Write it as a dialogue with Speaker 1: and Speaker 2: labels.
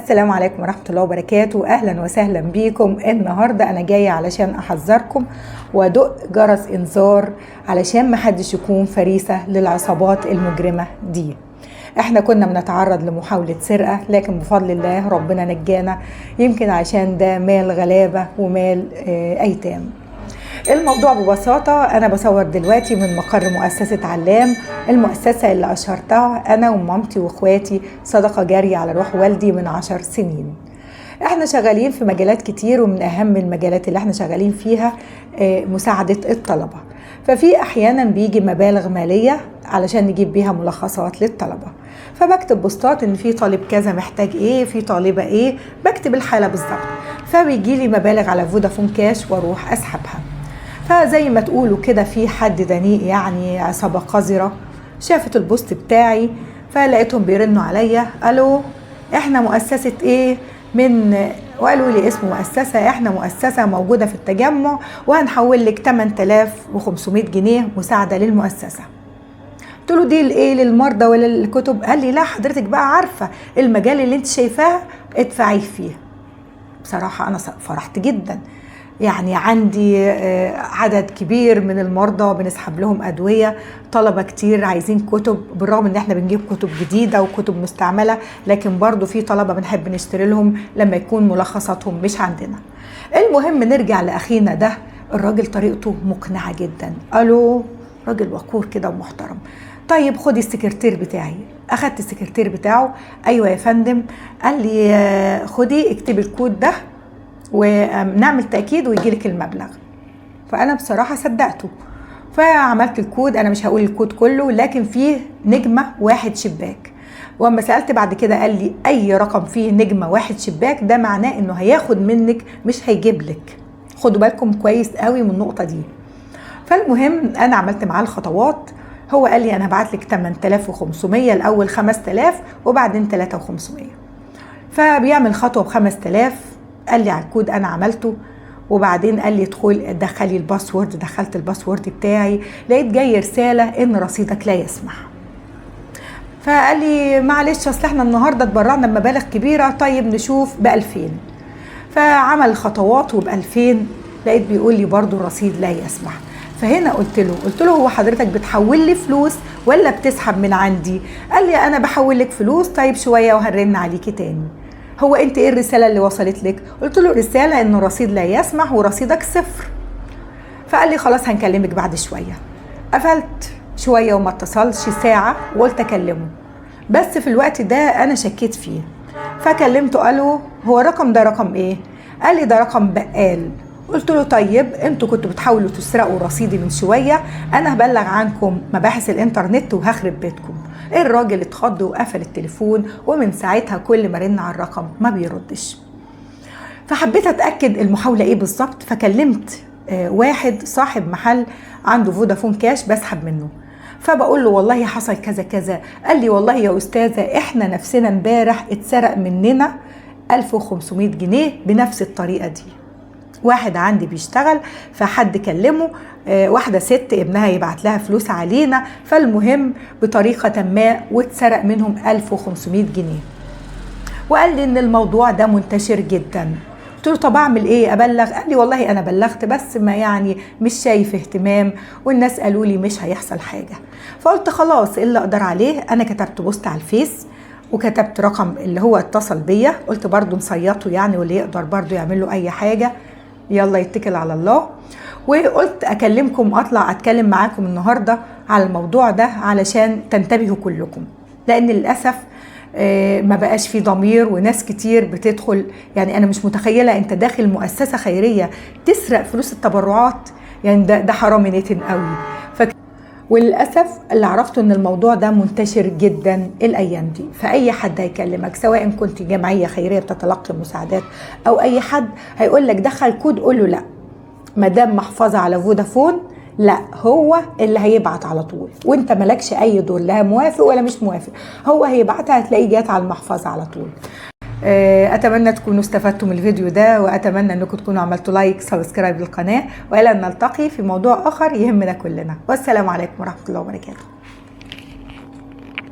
Speaker 1: السلام عليكم ورحمة الله وبركاته. أهلا وسهلا بيكم. النهاردة أنا جاية علشان أحذركم وأدق جرس إنذار علشان محدش يكون فريسة للعصابات المجرمة دي. احنا كنا بنتعرض لمحاولة سرقة، لكن بفضل الله ربنا نجانا، يمكن عشان ده مال غلابة ومال أيتام. الموضوع ببساطة، أنا بصور دلوقتي من مقر مؤسسة علام، المؤسسة اللي أشهرتها أنا ومامتي وإخواتي صدقة جارية على روح والدي من 10 سنين. احنا شغالين في مجالات كتير، ومن أهم المجالات اللي احنا شغالين فيها مساعدة الطلبة. ففي أحيانا بيجي مبالغ مالية علشان نجيب بيها ملخصات للطلبة، فبكتب بوستات ان في طالب كذا محتاج ايه، في طالبة ايه، بكتب الحالة بالظبط، فبيجي لي مبالغ على فودافون كاش واروح اسحبها. فزي ما تقولوا كده في حد دنيء، يعني عصابة قذرة، شافت البوست بتاعي فلقيتهم بيرنوا عليا، الو احنا مؤسسة ايه وقالوا لي اسم مؤسسة، احنا مؤسسة موجودة في التجمع وهنحول لك 8500 جنيه مساعدة للمؤسسة. قلت له دي الايه، للمرضى ولا للكتب؟ قال لي لا حضرتك بقى عارفة المجال اللي انت شايفاه ادفعي فيه. بصراحة انا فرحت جدا، يعني عندي عدد كبير من المرضى بنسحب لهم أدوية، طلبة كتير عايزين كتب، بالرغم ان احنا بنجيب كتب جديدة وكتب مستعملة، لكن برضو في طلبة بنحب نشتري لهم لما يكون ملخصاتهم مش عندنا. المهم نرجع لأخينا ده، الراجل طريقته مقنعة جدا، الو راجل وقور كده ومحترم، طيب خدي السكرتير بتاعي. اخدت السكرتير بتاعه، ايوه يا فندم. قال لي خدي اكتبي الكود ده ونعمل تأكيد ويجيلك المبلغ. فأنا بصراحة صدقته، فعملت الكود. أنا مش هقول الكود كله، لكن فيه نجمة 1 شباك، وأما سألت بعد كده قال لي أي رقم فيه نجمة 1 شباك ده معناه إنه هياخد منك مش هيجيب لك. خدوا بالكم كويس قوي من النقطة دي. فالمهم أنا عملت معاه الخطوات. هو قال لي أنا هبعت لك 8500، الأول 5000 وبعدين 3500. فبيعمل خطوة ب5000، قال لي على الكود انا عملته، وبعدين قال لي دخلي الباسورد. دخلت الباسورد بتاعي، لقيت جاي رساله ان رصيدك لا يسمح. فقال لي معلش اصل احنا النهارده اتبرعنا بمبالغ كبيره، طيب نشوف ب2000. فعمل الخطوات وب2000 لقيت بيقول لي برضو الرصيد لا يسمح. فهنا قلت له هو حضرتك بتحول لي فلوس ولا بتسحب من عندي؟ قال لي انا بحول لك فلوس، طيب شويه وهنرن عليكي تاني. هو انت ايه الرسالة اللي وصلت لك؟ قلت له رسالة انه رصيد لا يسمح ورصيدك 0. فقال لي خلاص هنكلمك بعد شوية. قفلت شوية وما اتصلش ساعة، وقلت اكلمه، بس في الوقت ده انا شكيت فيه. فكلمته، قال له هو الرقم ده رقم ايه؟ قال لي ده رقم بقال. قلت له طيب انتوا كنتوا بتحاولوا تسرقوا رصيدي من شوية، انا هبلغ عنكم مباحث الانترنت وهخرب بيتكم. الراجل اتخض وقفل التليفون، ومن ساعتها كل ما رن على الرقم ما بيردش. فحبيت اتاكد المحاوله ايه بالظبط، فكلمت واحد صاحب محل عنده فودافون كاش بسحب منه، فبقول له والله حصل كذا كذا. قال لي والله يا استاذه احنا نفسنا امبارح اتسرق مننا 1500 جنيه بنفس الطريقه دي. واحد عندي بيشتغل، فحد كلمه، واحدة ست ابنها يبعت لها فلوس علينا، فالمهم بطريقة ما واتسرق منهم 1500 جنيه. وقال لي ان الموضوع ده منتشر جدا. قلت له طب اعمل ايه، ابلغ؟ قال لي والله انا بلغت بس ما يعني مش شايف اهتمام، والناس قالوا لي مش هيحصل حاجة. فقلت خلاص اللي اقدر عليه، انا كتبت بوست على الفيس وكتبت رقم اللي هو اتصل بيا، قلت برضو نصيطه يعني، واللي يقدر برضو يعمل له اي حاجة يلا يتكل على الله. وقلت اكلمكم، اطلع اتكلم معاكم النهاردة على الموضوع ده علشان تنتبهوا كلكم، لان للأسف ما بقاش في ضمير، وناس كتير بتدخل. يعني انا مش متخيلة انت داخل مؤسسة خيرية تسرق فلوس التبرعات، يعني ده حرام نتن قوي. وللأسف اللي عرفته ان الموضوع ده منتشر جدا الايام دي، فاي حد هيكلمك سواء كنت جمعية خيرية بتتلقي مساعدات او اي حد هيقول لك دخل كود، قول له لا، مدام محفظة على فودافون لا، هو اللي هيبعت على طول، وانت مالكش اي دور، لا موافق ولا مش موافق، هو هيبعتها هتلاقيه جات على المحفظة على طول. اتمنى تكونوا استفدتوا من الفيديو ده، واتمنى انكم تكونوا عملتوا لايك سبسكرايب للقناة، والى ان نلتقي في موضوع اخر يهمنا كلنا، والسلام عليكم ورحمة الله وبركاته.